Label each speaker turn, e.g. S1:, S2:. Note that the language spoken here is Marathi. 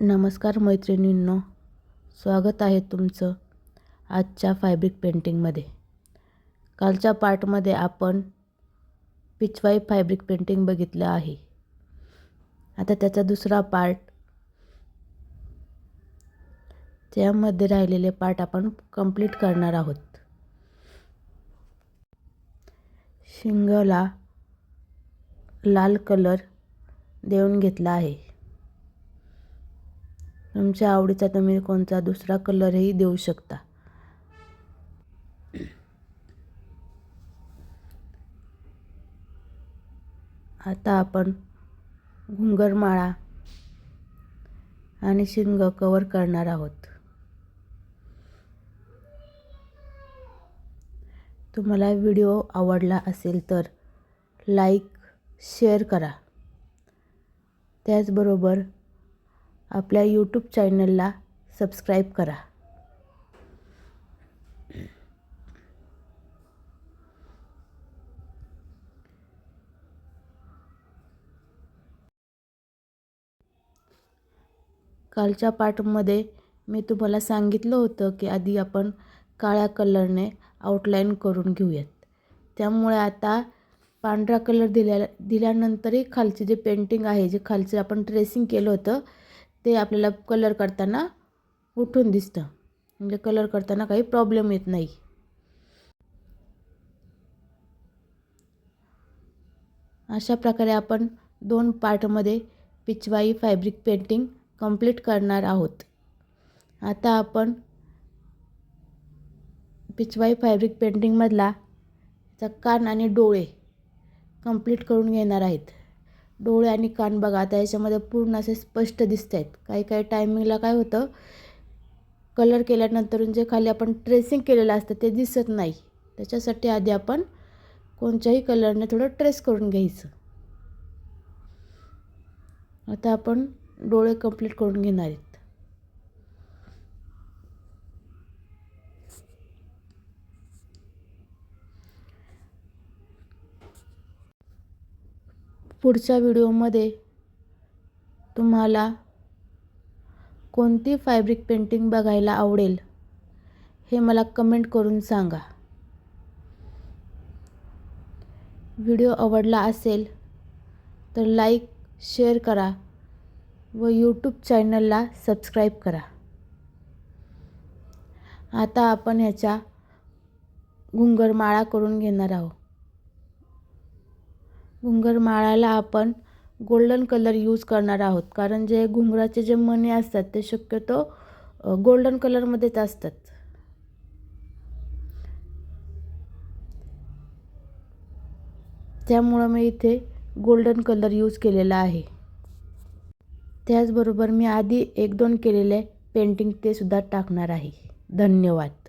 S1: नमस्कार मैत्रिणींनो, स्वागत आहे तुमचं आजच्या फॅब्रिक पेंटिंगमध्ये। कालच्या पार्टमध्ये आपण पिचवाई फॅब्रिक पेंटिंग बघितलं आहे। आता त्याचा दुसरा पार्ट, त्यामध्ये राहिलेले पार्ट आपण कंप्लीट करणार आहोत। शिंगाला लाल कलर देऊन घेतला आहे। तुमच्या आवडीचा तुम्ही कोणता दुसरा कलरही देऊ शकता। आता आपण घुंगरमाळा आणि शिंग कव्हर करणार आहोत। तुम्हाला व्हिडिओ आवडला असेल तर लाईक शेअर करा। त्याचबरोबर आपल्या यूट्यूब चॅनलला सबस्क्राईब करा। कालच्या पार्टमध्ये मी तुम्हाला सांगितलं होतं की आधी आपण काळ्या कलरने आउटलाईन करून घेऊयात। त्यामुळे आता पांढरा कलर दिल्यानंतरही खालचे जे पेंटिंग आहे, जे खालचे आपण ट्रेसिंग केलं होतं, ते आपल्याला कलर करताना उठून दिसतं। म्हणजे कलर करताना काही प्रॉब्लेम येत नाही। अशा प्रकारे आपण 2 पार्टमध्ये पिचवाई फॅब्रिक पेंटिंग कंप्लीट करणार आहोत। आता आपण पिचवाई फॅब्रिक पेंटिंगमधला कान आणि डोळे कंप्लीट करून घेणार आहेत। डोळे आणि कान बघा, आता याच्यामध्ये पूर्ण असे स्पष्ट दिसत आहेत। काही टायमिंगला काय होतं, कलर केल्यानंतर जे खाली आपण ट्रेसिंग केलेलं असतं ते दिसत नाही। त्याच्यासाठी आधी आपण कोणत्याही कलरने थोडं ट्रेस करून घ्यायचं। आता आपण डोळे कंप्लीट करून घेणार आहेत। पुढच्या व्हिडिओमध्ये तुम्हाला कोणती फॅब्रिक पेंटिंग बघायला आवडेल हे मला कमेंट करून सांगा। व्हिडिओ आवडला असेल तर लाईक शेअर करा व यूट्यूब चॅनलला सबस्क्राईब करा। आता आपण ह्याच्या घुंगरमाळा करून घेणार आहोत। घुंगरमाळ्याला आपण गोल्डन कलर यूज करणार आहोत, कारण जे घुंगराचे जे मणी असतात ते शक्यतो गोल्डन कलरमध्येच असतात। त्यामुळे मी इथे गोल्डन कलर यूज केलेला आहे। त्याचबरोबर मी आधी 1-2 केलेले पेंटिंग ते सुद्धा टाकणार आहे। धन्यवाद।